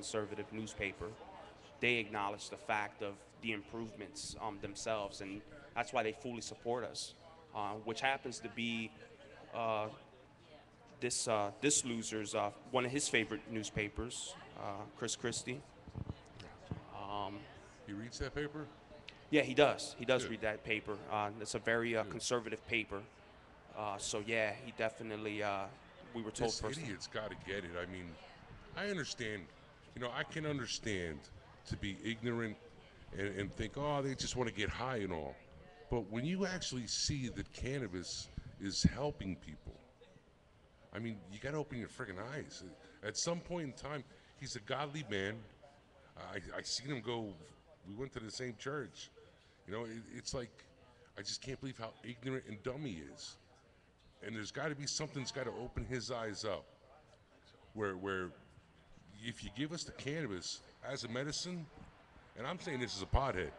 conservative newspaper. They acknowledge the fact of the improvements themselves, and that's why they fully support us, which happens to be uh, this loser's one of his favorite newspapers, Chris Christie. Um, He reads that paper? yeah, he does. He does Good. read that paper. It's a very Good. conservative paper. So yeah, he definitely. We were told This personally. idiot's got to get it. I mean, I understand. I can understand to be ignorant and think, oh, they just want to get high and all. But when you actually see that cannabis is helping people, I mean, you got to open your friggin' eyes. At some point in time, he's a godly man. I seen him go. We went to the same church. It's like I just can't believe how ignorant and dumb he is. And there's got to be something that's got to open his eyes up. Where if you give us the cannabis as a medicine, and I'm saying this as a pothead,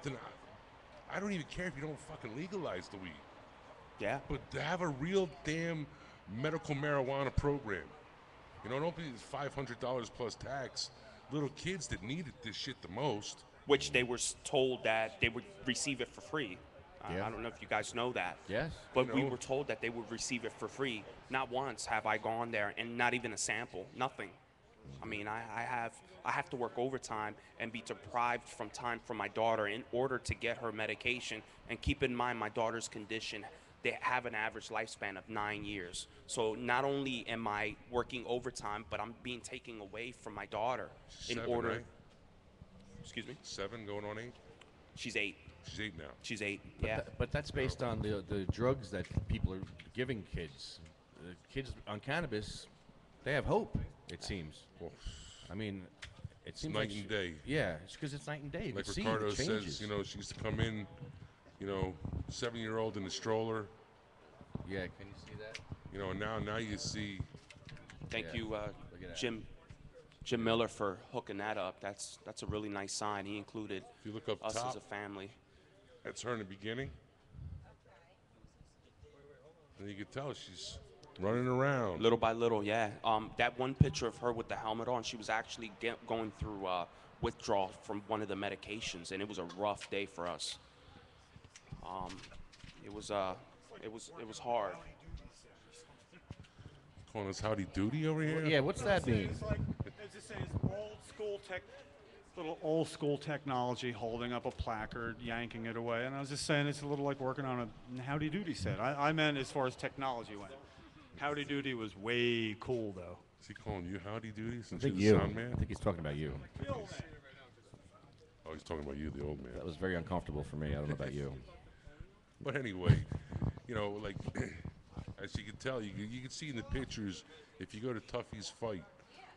then I don't even care if you don't fucking legalize the weed. Yeah. But to have a real damn medical marijuana program, don't be $500 plus tax. Little kids that needed this shit the most. Which they were told that they would receive it for free. Yeah. I don't know if you guys know that. Yes. But we were told that they would receive it for free. Not once have I gone there, and not even a sample, nothing. I mean, I have to work overtime and be deprived from time from my daughter in order to get her medication. And keep in mind, my daughter's condition, they have an average lifespan of 9 years. So not only am I working overtime, but I'm being taken away from my daughter in Seven, order. right? Excuse me? 7 going on 8? She's 8. She's 8 now. She's 8. But Yeah. but that's based on the drugs that people are giving kids. The kids on cannabis, they have hope. It seems. Well, I mean, it seems night like and day. Yeah, it's because it's night and day. Like See, Ricardo it changes. says, she used to come in, 7-year-old in the stroller. Yeah, can you see that? And now you see. Thank Yeah. you, Look at that. Jim Miller, for hooking that up. That's a really nice sign. He included If you look up us top, as a family. that's her in the beginning. And you can tell she's running around. Little by little, yeah. That one picture of her with the helmet on, she was actually going through withdrawal from one of the medications, and it was a rough day for us. It was hard. Calling us howdy doody over here. Yeah, what's that mean? It's like, as I say, it's little old school technology, holding up a placard, yanking it away. And I was just saying it's a little like working on a Howdy Doody set. I meant as far as technology went. Howdy Doody was way cool, though. Is he calling you howdy doody I since think you're you. the sound man? I think he's talking about you. Oh, he's talking about you, the old man. That was very uncomfortable for me. I don't know about you. But anyway, like as you can tell, you can see in the pictures. If you go to Tuffy's fight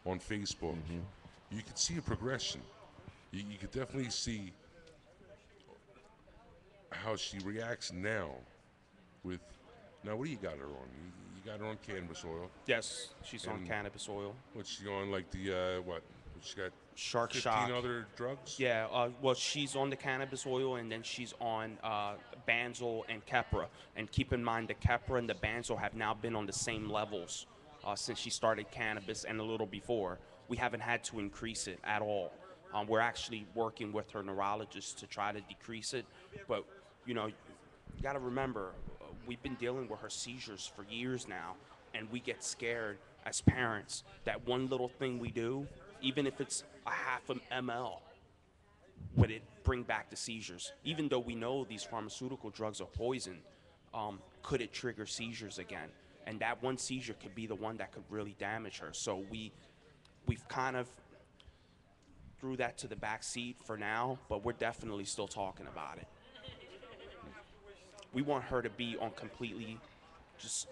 on Facebook, you can see a progression. You can definitely see how she reacts now. Now, what do you got her on? You got her on cannabis oil. Yes, she's on And cannabis oil. What's she on? Like the what? She got Shark 15 Shock. other drugs. Yeah, well, she's on the cannabis oil, and then she's on Banzel and Keppra. And keep in mind, the Keppra and the Banzel have now been on the same levels since she started cannabis and a little before. We haven't had to increase it at all. We're actually working with her neurologist to try to decrease it. But, you got to remember, we've been dealing with her seizures for years now, and we get scared as parents that one little thing we do, even if it's a half an ml, would it bring back the seizures? Even though we know these pharmaceutical drugs are poison, could it trigger seizures again? And that one seizure could be the one that could really damage her. So we've kind of threw that to the back seat for now, but we're definitely still talking about it. We want her to be on completely just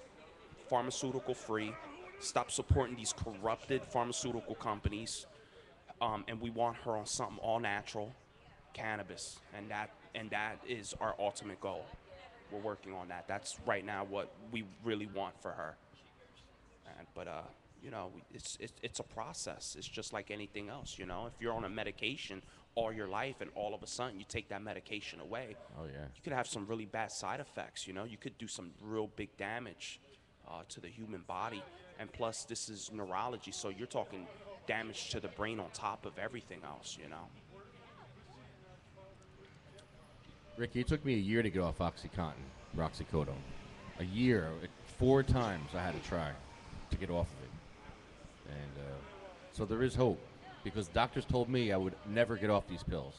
pharmaceutical free, stop supporting these corrupted pharmaceutical companies, and we want her on something all natural, cannabis, and that is our ultimate goal. We're working on that. That's right now what we really want for her. But it's a process. It's just like anything else. If you're on a medication all your life and all of a sudden you take that medication away, Oh yeah. you could have some really bad side effects. You could do some real big damage to the human body. And plus, this is neurology, so you're talking damage to the brain on top of everything else, you know. Ricky, it took me a year to get off OxyContin, Roxycodone. A year. 4 times I had to try to get off of it. And so there is hope, because doctors told me I would never get off these pills.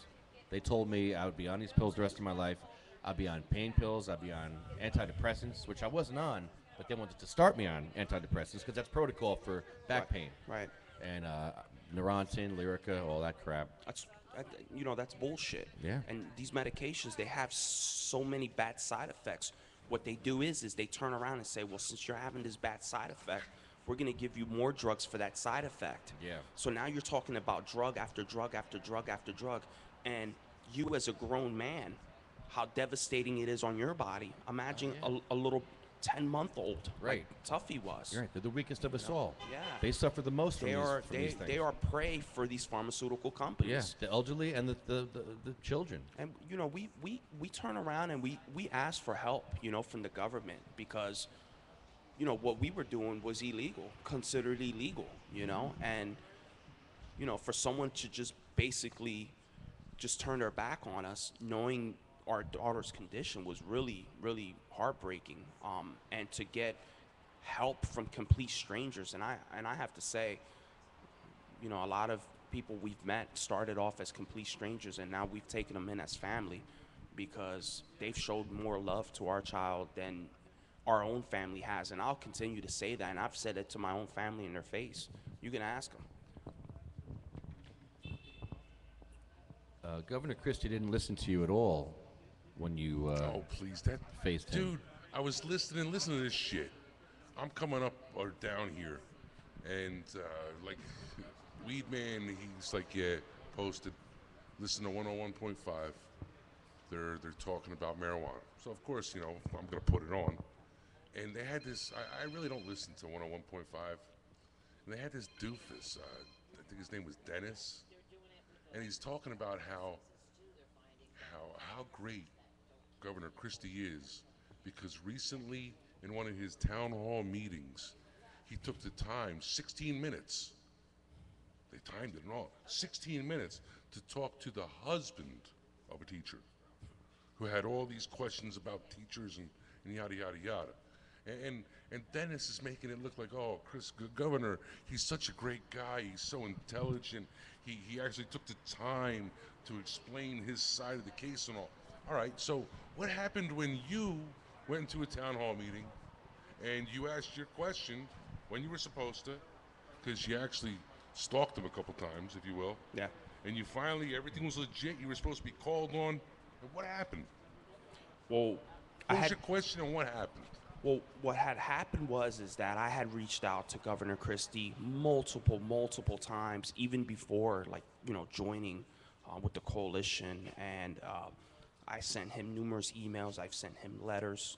They told me I would be on these pills the rest of my life. I'd be on pain pills. I'd be on antidepressants, which I wasn't on, but they wanted to start me on antidepressants because that's protocol for back pain. Right. And Neurontin, Lyrica, all that crap. You know, that's bullshit. Yeah. And these medications, they have so many bad side effects. What they do is they turn around and say, well, since you're having this bad side effect, we're going to give you more drugs for that side effect. Yeah. So now you're talking about drug after drug after drug after drug. And you as a grown man, how devastating it is on your body. Imagine a little 10-month-old, right, like Tuffy was. Right, they're the weakest of us all. Yeah. They suffer the most from these things. They are prey for these pharmaceutical companies. Yeah, the elderly and the children. And, you know, we turn around and we ask for help, you know, from the government, because, you know, what we were doing was illegal, considered illegal, you know, and, you know, for someone to just basically just turn their back on us, knowing our daughter's condition, was really, really heartbreaking. And to get help from complete strangers, and I have to say, you know, a lot of people we've met started off as complete strangers, and now we've taken them in as family, because they've showed more love to our child than our own family has. And I'll continue to say that, and I've said it to my own family in their face. You can ask them. Governor Christie didn't listen to you at all when you oh, please, that faced him. dude, I was listening to this shit. I'm coming up or down here, and like Weed Man, he's like, yeah, posted, listen to 101.5. They're talking about marijuana. So of course, you know, I'm gonna put it on. And they had this. I really don't listen to 101.5. And they had this doofus. I think his name was Dennis. And he's talking about how great Governor Christie is, because recently in one of his town hall meetings, he took the time, 16 minutes. They timed it and all. 16 minutes to talk to the husband of a teacher who had all these questions about teachers and yada, yada, yada. And Dennis is making it look like, oh, Governor, he's such a great guy. He's so intelligent. He actually took the time to explain his side of the case and all. All right, so what happened when you went into a town hall meeting and you asked your question when you were supposed to, because you actually stalked him a couple times, if you will. Yeah. And you finally, everything was legit. You were supposed to be called on. And what happened? Well, What was your question and what happened? Well, what had happened is that I had reached out to Governor Christie multiple times, even before, like, you know, joining with the coalition. And I sent him numerous emails. I've sent him letters.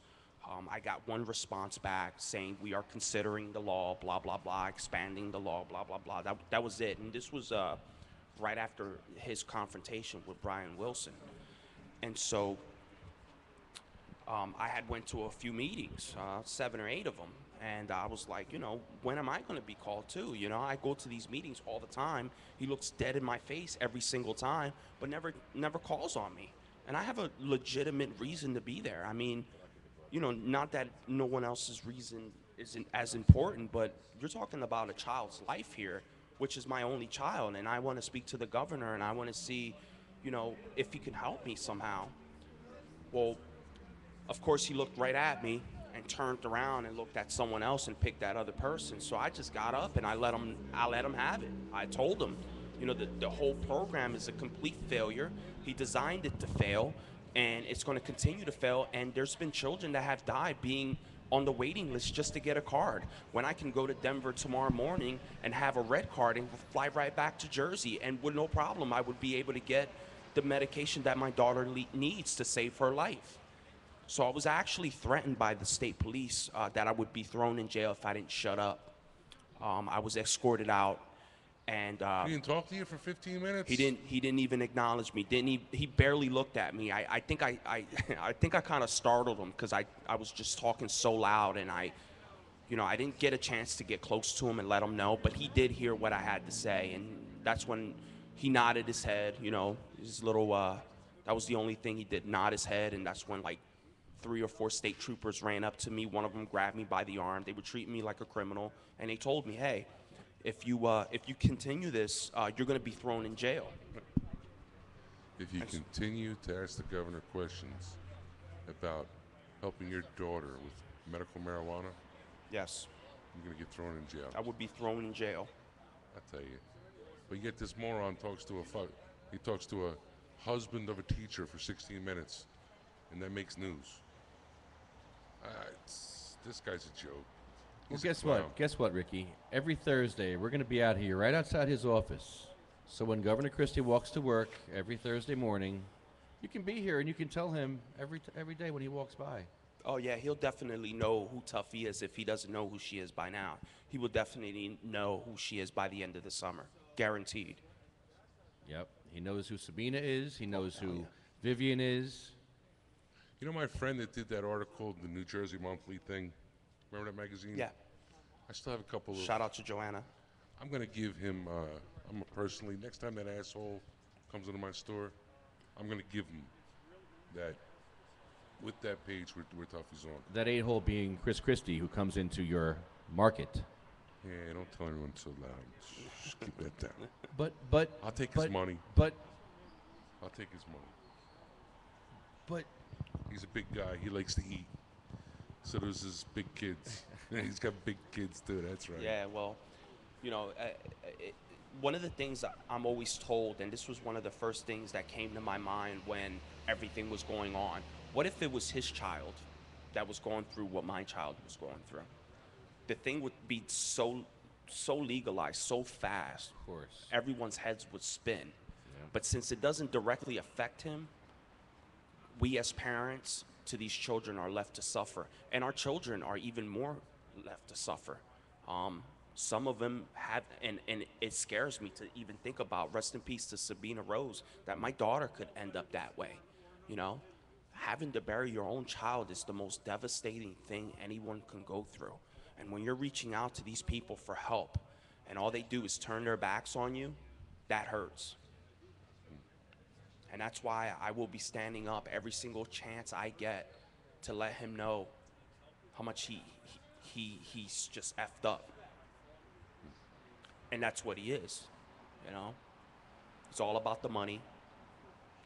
I got one response back saying we are considering the law, blah, blah, blah, expanding the law, blah, blah, blah. That was it. And this was right after his confrontation with Brian Wilson. And so I had went to a few meetings, 7 or 8 of them, and I was like, you know, when am I going to be called too? You know, I go to these meetings all the time. He looks dead in my face every single time, but never calls on me. And I have a legitimate reason to be there. I mean, you know, not that no one else's reason isn't as important, but you're talking about a child's life here, which is my only child, and I want to speak to the governor, and I want to see, you know, if he can help me somehow. Well, of course, he looked right at me and turned around and looked at someone else and picked that other person. So I just got up and I let him have it. I told him, you know, the whole program is a complete failure. He designed it to fail, and it's going to continue to fail. And there's been children that have died being on the waiting list just to get a card, when I can go to Denver tomorrow morning and have a red card and fly right back to Jersey, and with no problem I would be able to get the medication that my daughter needs to save her life. So I was actually threatened by the state police that I would be thrown in jail if I didn't shut up. I was escorted out, and He didn't talk to you for 15 minutes? he didn't even acknowledge me. He barely looked at me. I think I kind of startled him, because I was just talking so loud, and You know, I didn't get a chance to get close to him and let him know, but he did hear what I had to say, and that's when he nodded his head. You know, his little. That was the only thing he did, nod his head, and that's when like 3 or 4 state troopers ran up to me. One of them grabbed me by the arm. They were treating me like a criminal, and they told me, "Hey, if you continue this, you're going to be thrown in jail." If you continue to ask the governor questions about helping your daughter with medical marijuana, Yes, you're going to get thrown in jail. I would be thrown in jail. I tell you. But yet this moron talks to a husband of a teacher for 16 minutes, and that makes news. This guy's a joke. Well, He's a guess clown. what? Guess what, Ricky? Every Thursday, we're going to be out here right outside his office. So when Governor Christie walks to work every Thursday morning, you can be here and you can tell him every day when he walks by. Oh yeah, he'll definitely know who Tuffy is if he doesn't know who she is by now. He will definitely know who she is by the end of the summer, guaranteed. Yep. He knows who Sabina is. He knows hell who yeah. Vivian is. You know my friend that did that article, the New Jersey Monthly thing? Remember that magazine? Yeah. I still have a couple of... Shout out to Joanna. I'm going to give him, I'm personally, next time that asshole comes into my store, I'm going to give him that, with that page where Tuffy's on. That 8-hole being Chris Christie, who comes into your market. Yeah, don't tell anyone so loud. Just keep that down. But I'll take his money. But I'll take his money. but He's a big guy. He likes to eat. So there's his big kids. He's got big kids too. That's right. Yeah, well, you know, one of the things I'm always told, and this was one of the first things that came to my mind when everything was going on. What if it was his child that was going through what my child was going through? The thing would be so legalized so fast. of course. Everyone's heads would spin. But since it doesn't directly affect him, we as parents to these children are left to suffer. And our children are even more left to suffer. Some of them have, and it scares me to even think about, rest in peace to Sabina Rose, that my daughter could end up that way. You know, having to bury your own child is the most devastating thing anyone can go through. And when you're reaching out to these people for help, and all they do is turn their backs on you, that hurts. And that's why I will be standing up every single chance I get to let him know how much he's just effed up. And that's what he is, you know? It's all about the money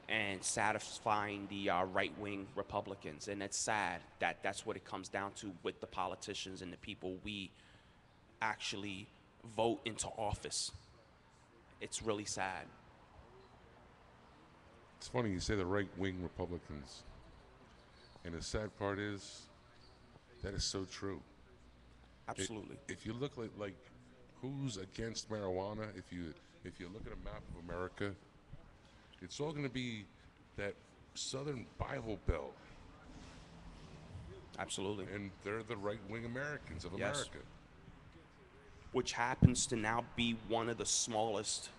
and satisfying the right-wing Republicans. And it's sad that that's what it comes down to with the politicians and the people we actually vote into office. It's really sad. It's funny you say the right-wing Republicans. And the sad part is, that is so true. Absolutely. If you look like who's against marijuana, if you look at a map of America, it's all going to be that Southern Bible Belt. Absolutely. And they're the right-wing Americans of Yes. America. Which happens to now be one of the smallest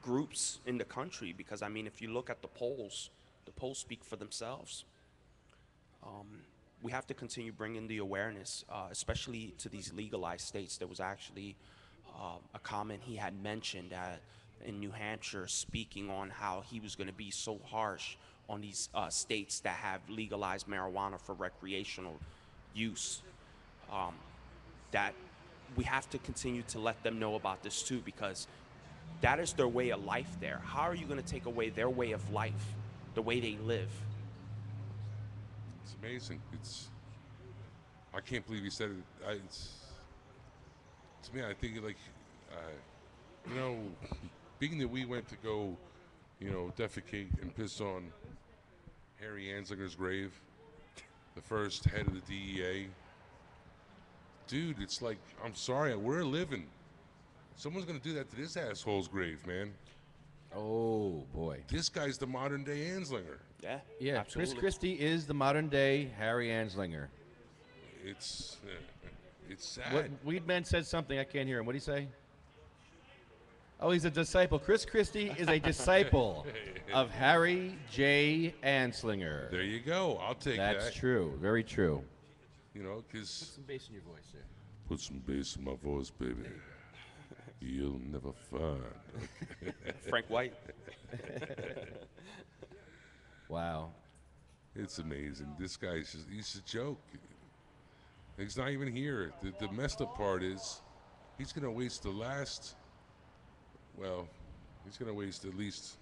groups in the country, because I mean, if you look at the polls speak for themselves. We have to continue bringing the awareness, especially to these legalized states. There was actually a comment he had mentioned in New Hampshire, speaking on how he was going to be so harsh on these states that have legalized marijuana for recreational use. That we have to continue to let them know about this too, because that is their way of life there. How are you going to take away their way of life, the way they live? It's amazing. I can't believe he said it. To me, I think being that we went to go, defecate and piss on Harry Anslinger's grave, the first head of the DEA. Dude, it's like, I'm sorry, we're living. Someone's going to do that to this asshole's grave, man. Oh, boy. This guy's the modern day Anslinger. Yeah, Yeah, absolutely. Chris Christie is the modern-day Harry Anslinger. It's sad. What Weedman said something. I can't hear him. What did he say? Oh, he's a disciple. Chris Christie is a disciple of Harry J. Anslinger. There you go. I'll take that. That's true. Very true. You know, Put because some bass in your voice there. put some bass in my voice, baby. You'll never find. Frank White. Wow. It's amazing. This guy's just—he's a joke. He's not even here. The messed up part is he's going to waste the last, well, he's going to waste at least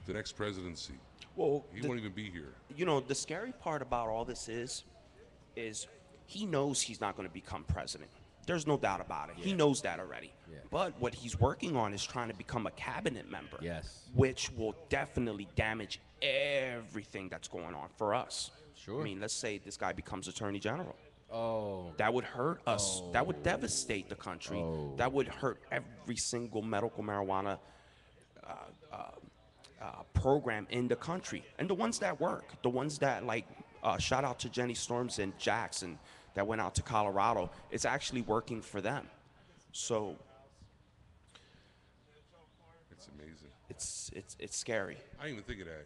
the next presidency. Well, He won't even be here. you know, the scary part about all this is he knows he's not going to become president. There's no doubt about it. He knows that already. Yeah. But what he's working on is trying to become a cabinet member. Yes. Which will definitely damage everything that's going on for us. Sure. I mean, let's say this guy becomes attorney general. Oh. That would hurt us. That would devastate the country. Oh. That would hurt every single medical marijuana program in the country. And the ones that work, the ones that like, shout out to Jenny Storms and Jackson that went out to Colorado. It's actually working for them. So It's amazing. it's scary. I didn't even think of that.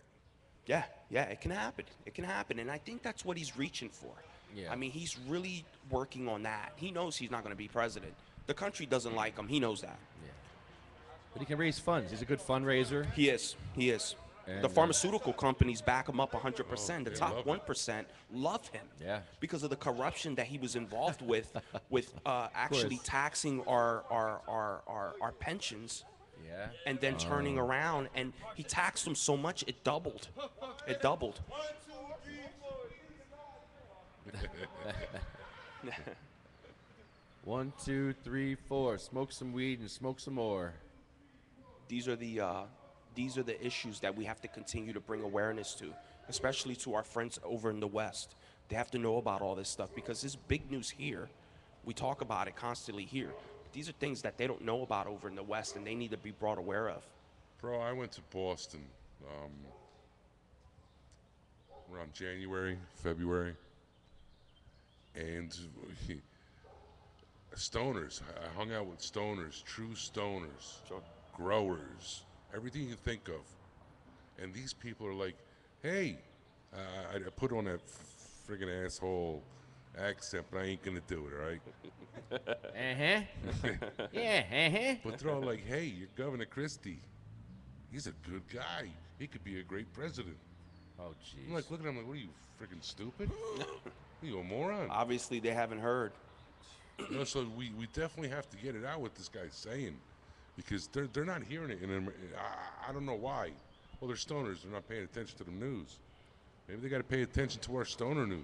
Yeah, it can happen. It can happen. And I think that's what he's reaching for. Yeah. I mean, he's really working on that. He knows he's not going to be president. The country doesn't like him. He knows that. Yeah. But he can raise funds. He's a good fundraiser. He is. And, The pharmaceutical companies back him up 100%. The they top love him. 1% love him. Yeah. Because of the corruption that he was involved with actually course. taxing our pensions Yeah. and then turning around, and he taxed them so much it doubled. It doubled. 1, 2, 3, 4. Smoke some weed and smoke some more. These are the issues that we have to continue to bring awareness to, especially to our friends over in the West. They have to know about all this stuff because it's big news here. We talk about it constantly here. But these are things that they don't know about over in the West, and they need to be brought aware of. Bro, I went to Boston around January, February, and stoners. I hung out with stoners, true stoners, Sure. growers, everything you think of. And these people are like, hey, I put on that friggin' asshole accent, but I ain't gonna do it, all right? Yeah. But they're all like, hey, you're Governor Christie. He's a good guy. He could be a great president. Oh, I'm like, jeez. look at him like, what are you, friggin' stupid? Are you a moron? Obviously, they haven't heard. You know, so we definitely have to get it out what this guy's saying, because they're not hearing it. I don't know why. Well, they're stoners. They're not paying attention to the news. Maybe they got to pay attention to our stoner news,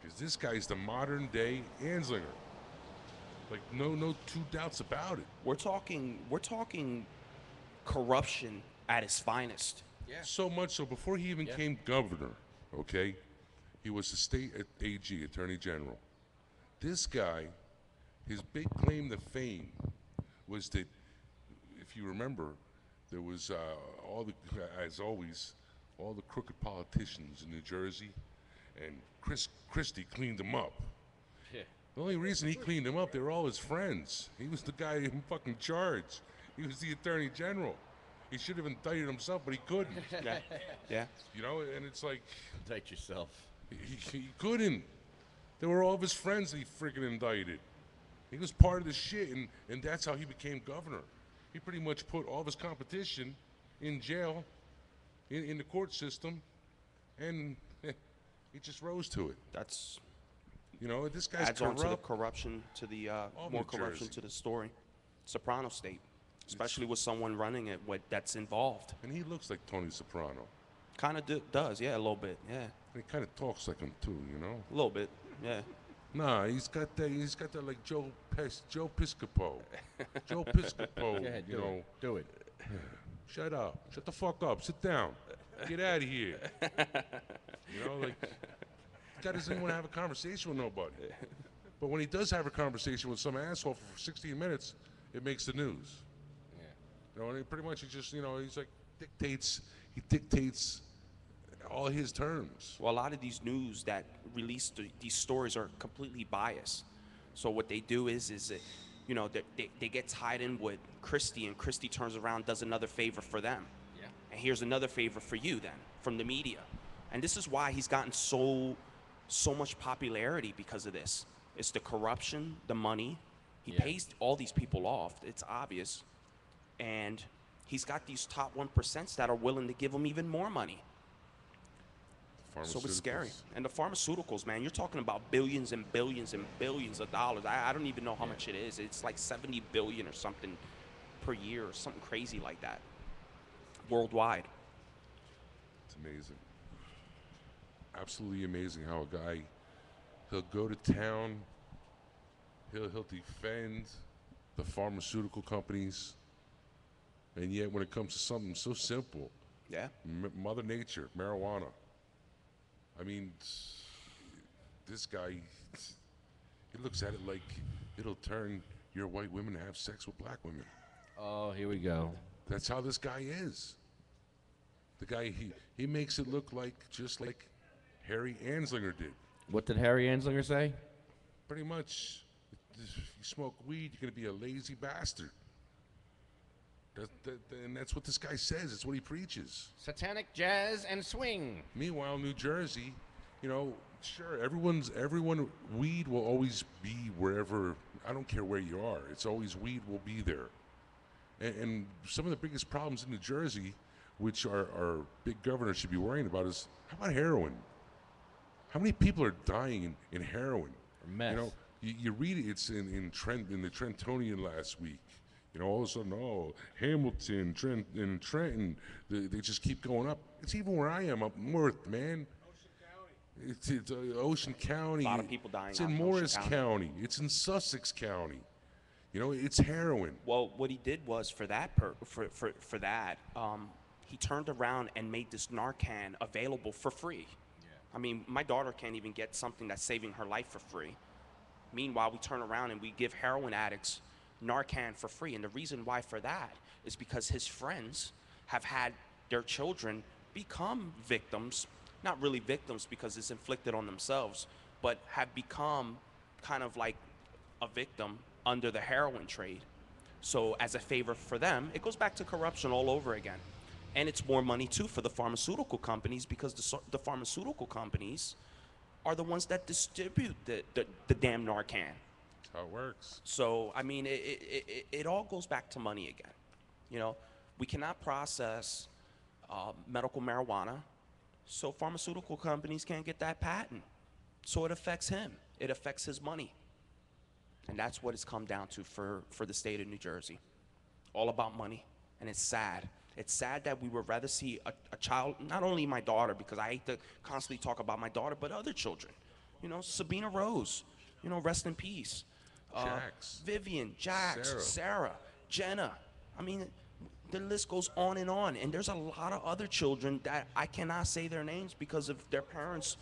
because this guy's the modern day Anslinger. Like no two doubts about it. We're talking corruption at its finest. Yeah. So much so before he even came governor, okay, he was the state AG, Attorney General. This guy, his big claim to fame was that, if you remember, there was as always, all the crooked politicians in New Jersey, and Christie cleaned them up. Yeah. The only reason he cleaned them up, they were all his friends. He was the guy in fucking charge. He was the Attorney General. He should have indicted himself, but he couldn't. Yeah. You know, and it's like, Indict yourself. he couldn't. They were all of his friends that he freaking indicted. He was part of the shit, and that's how he became governor. He pretty much put all of his competition in jail, in the court system, and he just rose to it. That's You know, this guy's adds on to the corrupt. corruption, to the All more New corruption Jersey. to the story. Soprano state, especially with someone running it that's involved. And he looks like Tony Soprano. Kind of does, yeah, a little bit, yeah, And he kind of talks like him too, you know. a little bit, yeah. Nah, he's got that like Joe Piscopo. Joe Piscopo, Go ahead, you do know. it. Do it. Shut up. Shut the fuck up. Sit down. Get out of here. You know, like, this guy doesn't even want to have a conversation with nobody. But when he does have a conversation with some asshole for 16 minutes, it makes the news. Yeah. You know, and he pretty much he just, you know, he's like he dictates all his terms. Well, a lot of these news that release these stories are completely biased. So what they do is that, you know, they get tied in with Christie, and Christie turns around, does another favor for them. Yeah. And here's another favor for you then from the media. And this is why he's gotten so so much popularity because of this. It's the corruption, the money. He Yeah. pays all these people off. It's obvious. And he's got these top 1% that are willing to give him even more money. So it's scary. Pharmaceuticals. And the pharmaceuticals, man, you're talking about billions and billions and billions of dollars. I don't even know how much it is. It's like 70 billion or something per year or something crazy like that worldwide. It's amazing. Absolutely amazing how a guy, he'll go to town, he'll defend the pharmaceutical companies, and yet when it comes to something so simple, Yeah. Mother Nature, marijuana. I mean, this guy, he looks at it like it'll turn your white women to have sex with black women. Oh, here we go. That's how this guy is. The guy, he makes it look like just like Harry Anslinger did. What did Harry Anslinger say? Pretty much, if you smoke weed, you're going to be a lazy bastard. And that's what this guy says. It's what he preaches. Satanic jazz and swing. Meanwhile, New Jersey, you know, sure, weed will always be wherever, I don't care where you are. It's always weed will be there. And some of the biggest problems in New Jersey, which our big governor should be worrying about, is how about heroin? How many people are dying in heroin? Meth. You know, you read it, it's in the Trentonian last week. You know, all of a sudden, oh, Hamilton, Trenton, they just keep going up. It's even where I am up north, man. It's Ocean County. A lot of people dying It's out in in Morris Ocean County. It's in Sussex County. You know, it's heroin. Well, what he did was for that, he turned around and made this Narcan available for free. I mean, my daughter can't even get something that's saving her life for free. Meanwhile, we turn around and we give heroin addicts Narcan for free. And the reason why for that is because his friends have had their children become victims, not really victims because it's inflicted on themselves, but have become kind of like a victim under the heroin trade. So as a favor for them, it goes back to corruption all over again. And it's more money too for the pharmaceutical companies because the pharmaceutical companies are the ones that distribute the damn Narcan. That's how it works. So, I mean, it all goes back to money again. You know, we cannot process medical marijuana, so pharmaceutical companies can't get that patent. So it affects him. It affects his money. And that's what it's come down to for the state of New Jersey. All about money. And it's sad. It's sad that we would rather see a child, not only my daughter, because I hate to constantly talk about my daughter, but other children. You know, Sabina Rose, you know, rest in peace. Jax. Vivian, Jax, Sarah, Jenna. I mean, the list goes on. And there's a lot of other children that I cannot say their names because of their parents.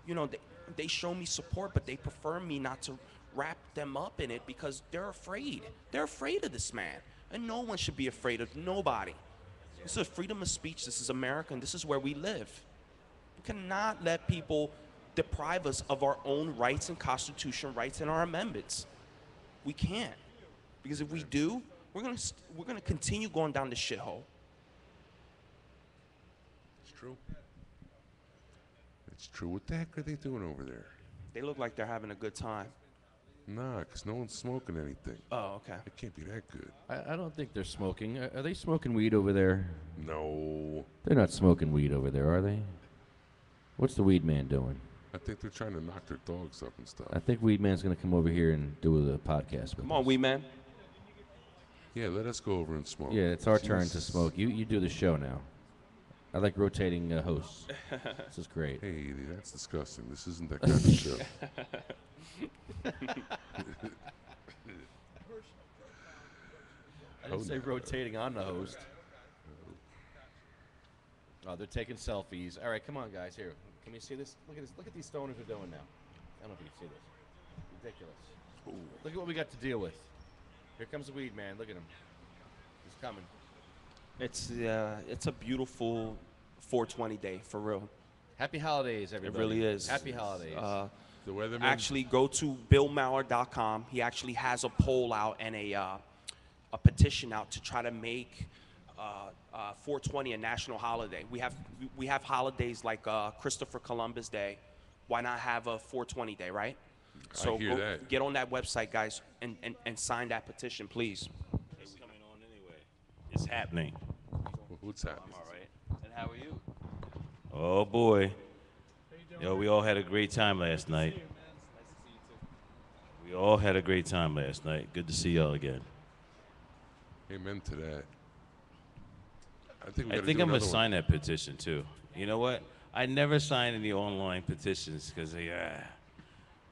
You know, they show me support, but they prefer me not to wrap them up in it because they're afraid. They're afraid of this man. And no one should be afraid of nobody. This is freedom of speech. This is America, and this is where we live. We cannot let people deprive us of our own rights and constitutional rights and our amendments. We can't, because if we do, we're gonna continue going down the shithole. It's true. It's true. What the heck are they doing over there? They look like they're having a good time. Nah, because no one's smoking anything. Oh, okay. It can't be that good. I don't think they're smoking. Are they smoking weed over there? No. They're not smoking weed over there, are they? What's the weed man doing? I think they're trying to knock their dogs up and stuff. I think Weed Man's going to come over here and do the podcast with Come us. on, wee man. Yeah, let us go over and smoke. Yeah, it's our turn to Jesus. smoke. You do the show now. I like rotating hosts. This is great. Hey, that's disgusting. This isn't that kind of show. I didn't say rotating on the host. Oh, they're taking selfies. All right, come on, guys. Here, can you see this? Look at this. Look at these stoners are doing now. I don't know if you can see this. Ridiculous. Look at what we got to deal with. Here comes the weed man. Look at him. He's coming. It's a beautiful 420 day for real. Happy holidays, everybody. really is. Happy holidays. The weatherman. Actually, go to BillMauer.com. He actually has a poll out and a petition out to try to make 420 a national holiday. We have holidays like Christopher Columbus Day, why not have a 420 day, right? So hear that. get on that website, guys, and sign that petition, please. It's coming on anyway. It's happening. What's happening? I'm all right. And how are you? Oh boy. Yo, we all had a great time last night. We all had a great time last night. Good to see y'all again. Amen to that. I I think I'm gonna sign that petition too. You know what? I never sign any online petitions because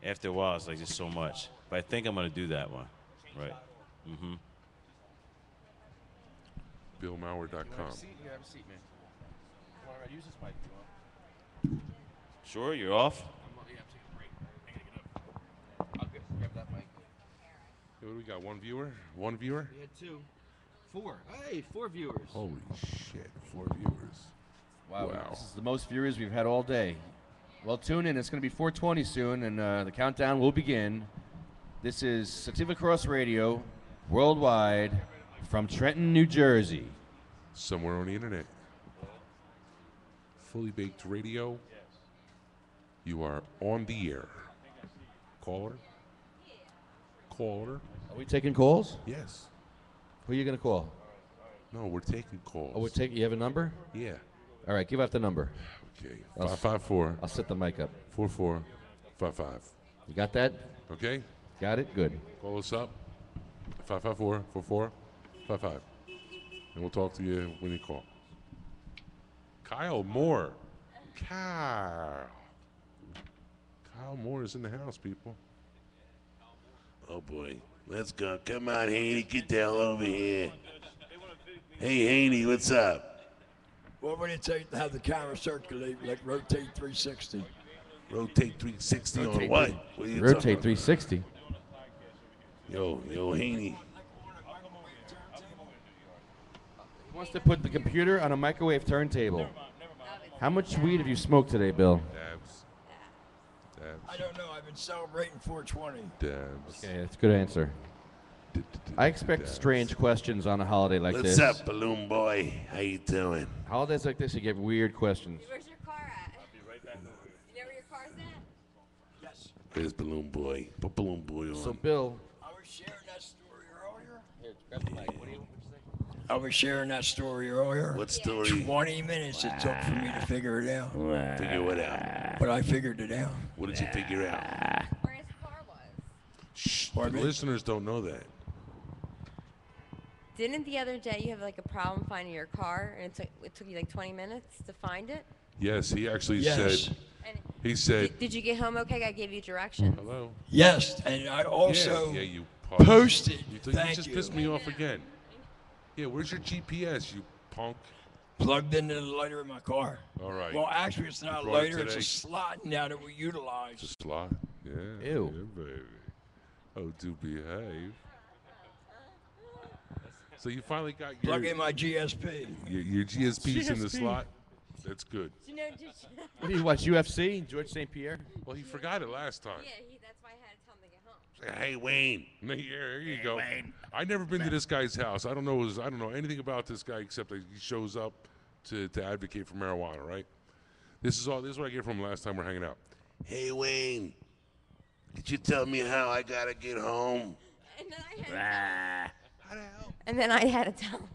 after a while it's like just so much. But I think I'm gonna do that one. Right. Mm-hmm. BillMauer.com. You have a seat, man. Use this mic if you want. Sure, you're off. I'm taking a break. I gotta get up. I'll grab that mic. Hey, what do we got? One viewer? One viewer? We had 2. 4. Hey, 4 viewers. Holy shit, 4 viewers. Wow. Wow. This is the most viewers we've had all day. Well, tune in. It's going to be 4:20 soon, and the countdown will begin. This is Sativa Cross Radio, worldwide, from Trenton, New Jersey. Somewhere on the internet. Fully Baked Radio. You are on the air. Caller? Caller? Are we taking calls? Yes. Who are you going to call? No, we're taking calls. Oh, you have a number? Yeah. All right, give out the number. Okay. I'll 554 I'll set the mic up. 4455. You got that? Okay? Got it? Good. Call us up. 554-4455. And we'll talk to you when you call. Kyle Moore. Kyle Moore is in the house, people. Oh boy. Let's go. Come on, Haney. Get the hell over here. Hey, Haney, what's up? What would it take to have the camera circulate, like rotate 360? Rotate 360 on what? What are you Rotate talking 360. about? Yo, Haney. He wants to put the computer on a microwave turntable. How much weed have you smoked today, Bill? Dabs. I don't know. I've been celebrating 420. Dabs. Okay, that's a good answer. I expect strange questions on a holiday like What's this. up, balloon boy? How you doing? Holidays like this, you get weird questions. Where's your car at? I'll be right back. You know where your car's at? Yes. There's balloon boy. Put balloon boy on. So, Bill. I was sharing that story earlier. Here, grab the mic. What do you say? I was sharing that story earlier. What story? 20 minutes it took for me to figure it out. Figure what out? But I figured it out. What did you figure out? Where his car was. Shh. The Pardon me? listeners don't know that. Didn't the other day you have like a problem finding your car and it took you like 20 minutes to find it? Yes, he actually Yes. said. And He said. did you get home okay? I gave you directions. Hello. Yes, and I also Yeah, you posted. You Thank just you. pissed me off again. Yeah, where's your GPS, you punk? Plugged into the lighter in my car. All right. Well, actually, it's not a brought it lighter. It's today? a slot now that we utilize. It's a slot. Yeah. Ew. Yeah, baby. Oh, do behave. So you finally got your Plug in my GSP. your GSP's in the slot. That's good. You know, just What do you watch, UFC? George St. Pierre? Well, he forgot it last time. yeah, that's why I had to tell him to get home. Hey, Wayne. Yeah, there you go. I never been to this guy's house. I don't know anything about this guy except that he shows up to advocate for marijuana, right? This is what I get from him last time we're hanging out. Hey, Wayne. Could you tell me how I gotta get home? And then I had How the hell? and then I had to tell him.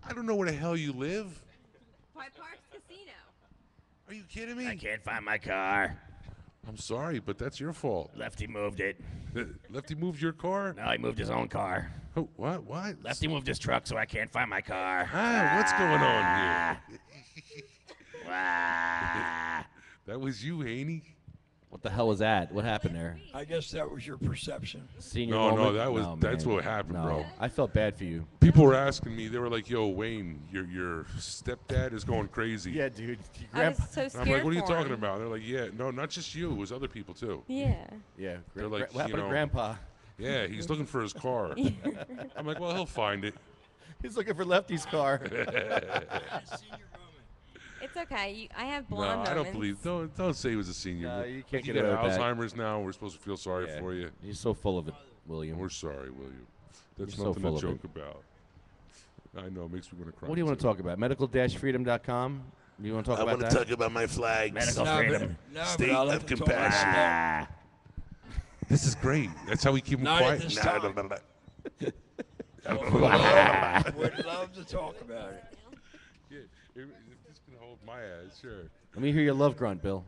I don't know where the hell you live. White Parks Casino. Are you kidding me? I can't find my car. I'm sorry, but that's your fault. Lefty moved it. Lefty moved your car? No, he moved his own car. Oh, what? What? Lefty moved his truck, so I can't find my car. Ah, what's going on here? Ah. That was you, Haney? What the hell was that? What happened there? I guess that was your perception. Senior No, moment? that's man. what happened, No. bro. I felt bad for you. People were asking me, they were like, yo, Wayne, your stepdad is going crazy. Yeah, dude. I was so And scared I'm like, what are you for talking him. about? They're like, yeah, no, not just you. It was other people, too. Yeah. Yeah. They're like, what happened you to know- Grandpa? Yeah, he's looking for his car. I'm like, well, he'll find it. He's looking for Lefty's car. It's okay. I have No, blonde I don't moments. believe. Don't say he was a senior. No, you can't You get got away with that. Alzheimer's now. We're supposed to feel sorry Yeah. for you. He's so full of it, William. We're sorry, William. That's You're so nothing full to of it. joke about. I know, it makes me want to cry. What do you want to too. talk about? Medical-freedom.com? You want to talk I about want that? to talk about my flags. Medical No, freedom. State I'll of have to talk compassion. about This is great. That's how we keep him Not at quiet. this Nah, time. blah, blah, blah. Would love to talk about it. Yeah, if this can hold my ass, sure. Let me hear your love grunt, Bill.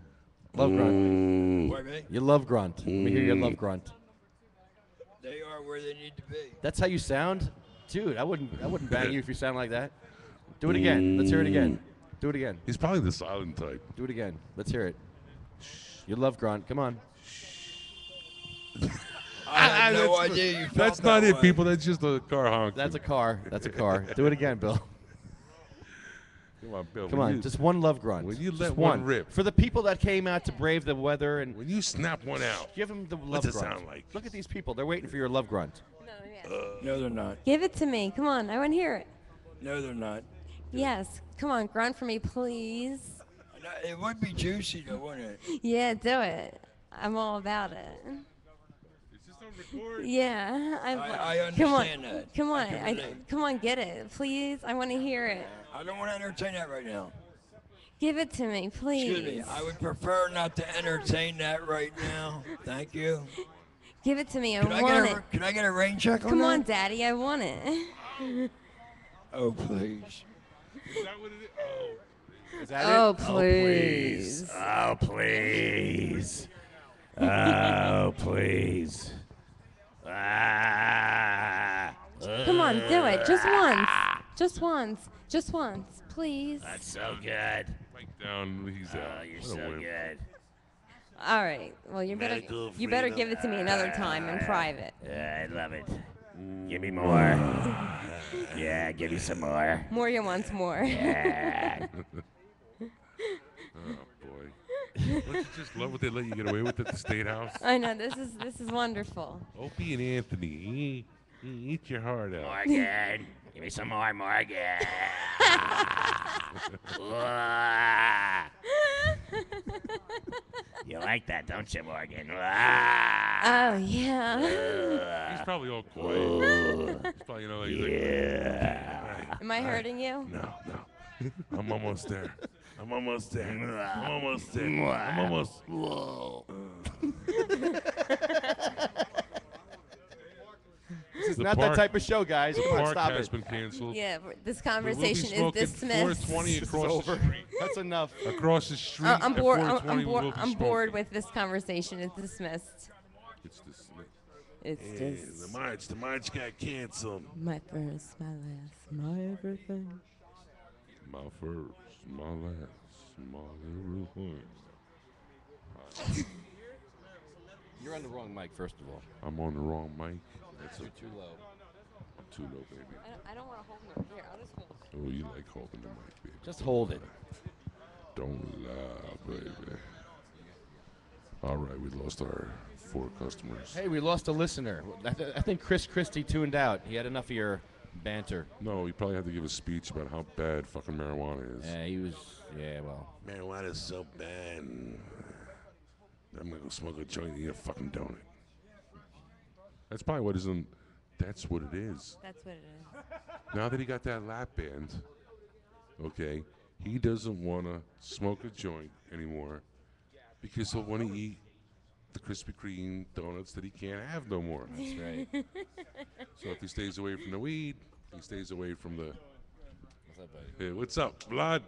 Love grunt. Wait, me? Your love grunt. Let me hear your love grunt. They are where they need to be. That's how you sound, dude. I wouldn't bang you if you sound like that. Do it again. Let's hear it again. Do it again. He's probably the silent type. Do it again. Let's hear it. Your love grunt. Come on. I had no idea you felt That's that not it, way. people. That's just a car honk. That's a car. That's a car. Do it again, Bill. Come on, Bill. Come when on, you- just one love grunt. when you Just let one rip. For the people that came out to brave the weather and when you snap one out, give them the love What's it grunt. sound like? Look at these people. They're waiting for your love grunt. No, yes. No, they're not. Give it to me. Come on, I want to hear it. No, they're not. Yes. Come on, grunt for me, please. No, it would be juicy, though, wouldn't it? Yeah, do it. I'm all about it. is this on record? Yeah, I come on, understand that. come on, I can relate. come on, get it, please. I want to hear it. I don't want to entertain that right now. Give it to me, please. Excuse me. I would prefer not to entertain that right now. Thank you. Give it to me. I Can I want get it. can I get a rain check on Come that? on, Daddy. I want it. Oh, please. Is that what it is? Oh. Is that Oh, it? please. Oh, please. Oh, please. Ah. Come on, do it. Just once. Just once. Just once, please. That's so good. Mike down, he's out. Oh, you're What a so wimp. good. All right. Well, you better Medical you better freedom. give it to me another time in private. I love it. Give me more. Yeah, give me some more. More you wants more. Yeah. Oh boy. Don't you just love what they let you get away with at the State House? I know this is wonderful. Opie and Anthony, eat your heart out. Morgan. Give me some more, Morgan. You like that, don't you, Morgan? Oh yeah. He's probably all quiet. He's probably, like, Am I hurting you? No, no. I'm almost there. I'm almost there. I'm almost there. I'm almost. This is The not park- that type of show, guys. The Come on, park stop has it. been canceled. Yeah. This But we'll be conversation is smoking dismissed. 420 This is across the over. street. That's enough. Across the street I'm at bored. 420 we will be I'm bored smoking. with this conversation. It's dismissed. It's this. It's Yeah, just the march got canceled. my first, my last, my everything. My first, my last, my everything. You're on the wrong mic, first of all. I'm on the wrong mic. That's You're too low. I'm too low, baby. I don't want to hold it here. I'll just hold it. Oh, you like holding the mic, baby. Just hold it. Don't lie, baby. All right, we lost our 4 customers. Hey, we lost a listener. I think Chris Christie tuned out. He had enough of your banter. No, he probably had to give a speech about how bad fucking marijuana is. Yeah, he was. Yeah, well. Marijuana is so bad. I'm gonna go smoke a joint and eat a fucking donut. That's probably what isn't. That's what it is. That's what it is. Now that he got that lap band, okay, he doesn't want to smoke a joint anymore because he'll want to eat the Krispy Kreme donuts that he can't have no more. That's right. So if he stays away from the weed, he stays away from the. What's up, buddy? Hey, what's up, Vlad?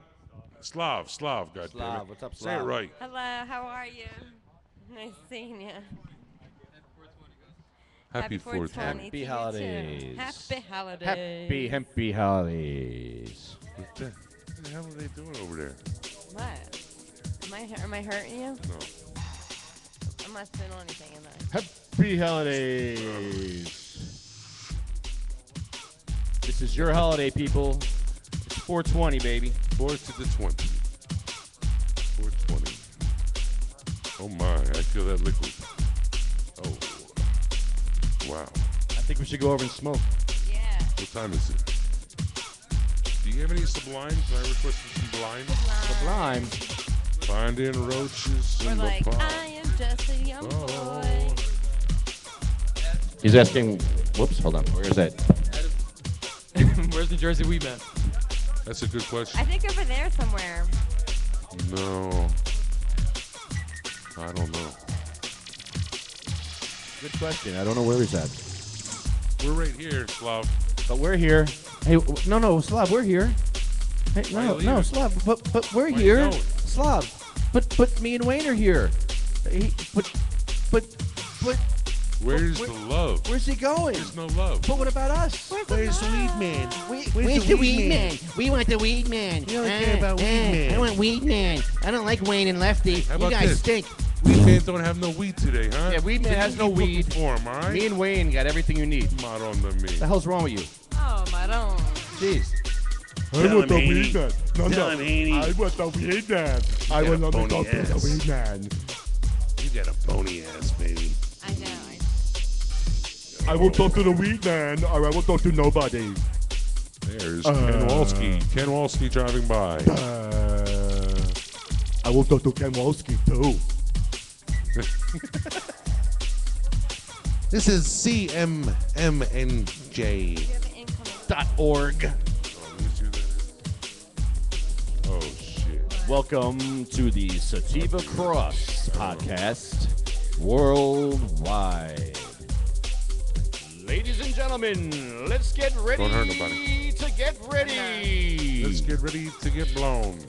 Slav, goddammit. Slav, what's up, Say it Slav? right. Hello. How are you? Nice seeing you. Happy 420. Happy holidays. Happy holidays. Happy holidays. What the hell are they doing over there? What? Am I hurting you? No. I'm not doing anything, am I? Happy holidays. This is your holiday, people. It's 420, baby. 4 to the 20. 420. Oh my, I feel that liquid. Oh. Wow. I think we should go over and smoke. Yeah. What time is it? Do you have any Sublime? Can I request some Sublime? Sublime. Finding roaches We're in like, the I park. am just a young Oh. boy. He's asking. Whoops, hold on. Where is that? Where's the Jersey Weed Man? That's a good question. I think over there somewhere. No. I don't know. Good question. I don't know where he's at. We're right here, Slav. But we're here. Hey, no, Slav, we're here. Hey, Why you no, leaving? Slav, but we're Why you here. going? Slav, but me and Wayne are here. But Where's the love? where's he going? There's no love. But what about us? Where's the weed man? Where's the weed man? We want the weed man. You don't care about weed man. I want weed man. I don't like Wayne and Lefty. How You about guys this? stink. Weed man don't have no weed today, huh? Yeah, Weed Man has no weed. Form, all right? Me and Wayne got everything you need. Madonna me. What the hell's wrong with you? Oh, Maron. Jeez. Tell him, Haney. Tell him, Haney. I want the weed man. I got want a to bony go to the ass. weed man. You got a bony ass, baby. I know. I will talk to the weed man, or I will talk to nobody. There's Ken Walski. Ken Walski driving by. I will talk to Ken Walski too. This is CMMNJ. .org. Oh, shit. Welcome to the Sativa Cross podcast worldwide. Ladies and gentlemen, let's get ready Don't hurt nobody. to get ready. Let's get ready to get blown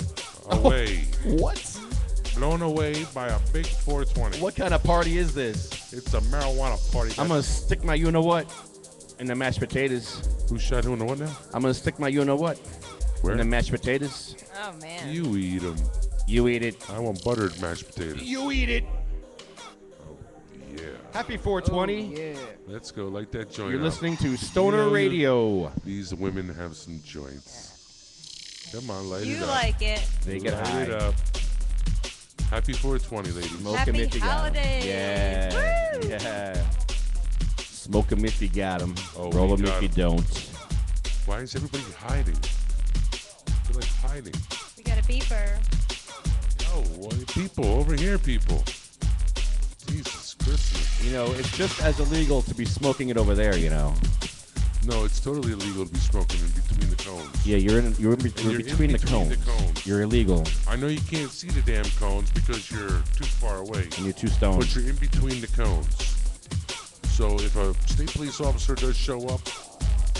away. What? Blown away by a big 420. What kind of party is this? It's a marijuana party. I'm going to stick my you-know-what in the mashed potatoes. Who shot who in the what now? I'm going to stick my you-know-what Where? in the mashed potatoes. Oh, man. You eat them. You eat it. I want buttered mashed potatoes. You eat it. Yeah. Happy 420. Yeah. Let's go. Light that joint You're up. listening to Stoner You know, Radio. These women have some joints. Come on, light You it up. like it. They get Light high. it up. Happy 420, ladies. Smoke 'em Happy if you got 'em. holidays. Yeah. Woo! Yeah. Smoke 'em if you got 'em. Oh, Roll we 'em if got you 'em. don't. Why is everybody hiding? They're like hiding. We got a beeper. Oh, what people over here, people. Jesus Christmas. You know, it's just as illegal to be smoking it over there, you know. No, it's totally illegal to be smoking in between the cones. Yeah, you're in you're between, the cones. You're illegal I know you can't see the damn cones because you're too far away, and you're too stoned. but you're in between the cones. So if a state police officer does show up,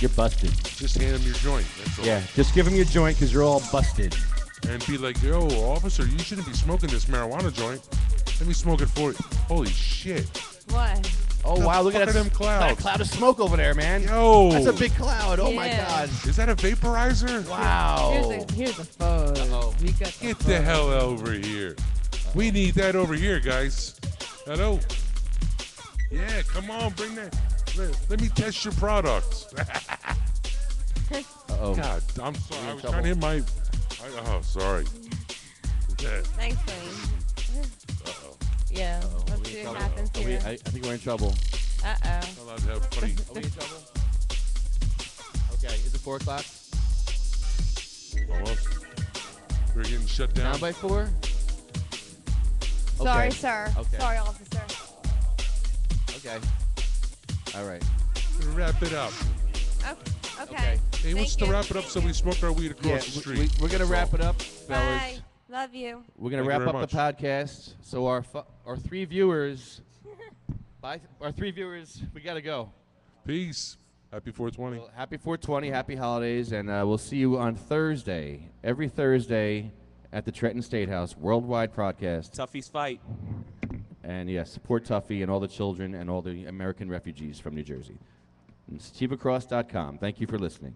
You're busted. just hand him your joint. That's all. Yeah, just give him your joint because you're all busted. And be like, yo, officer, you shouldn't be smoking this marijuana joint. Let me smoke it for you. Holy shit. What? Oh, The wow, look fuck at are them clouds? that cloud of smoke over there, man. Yo. That's a big cloud. Oh, my Yeah. God. Is that a vaporizer? Wow. Here's a phone. Uh-oh. We got Get the hell over here. We need that over here, guys. Hello? Yeah, come on, bring that. Let me test your products. Uh-oh. God, I'm sorry. You're I in was trouble. trying to hit my. Oh, sorry. Yeah. Thanks, Wayne. Uh-oh. Yeah. Uh-oh. Let's Are we see in what trouble? happens I here. think we're in trouble. Uh-oh. Not allowed to have funny. Are we in trouble? Okay, is it 4 o'clock? Almost. We're getting shut down. Now by 4? Sorry, Okay. sir. Okay. Sorry, officer. Okay. All right. Wrap it up. Oh, okay. Okay. Hey, what's Thank to you. wrap it up so we smoke our weed across the street? we're going to wrap it up, fellas. Bye. Love you. We're going to Thank you wrap very up the podcast. So our 3 viewers, our 3 viewers, we got to go. Peace. Happy 420. Well, happy 420, happy holidays, and we'll see you on Thursday, every Thursday at the Trenton State House, worldwide broadcast. Tuffy's fight. And yes, support Tuffy and all the children and all the American refugees from New Jersey. And SativaCross.com. Thank you for listening.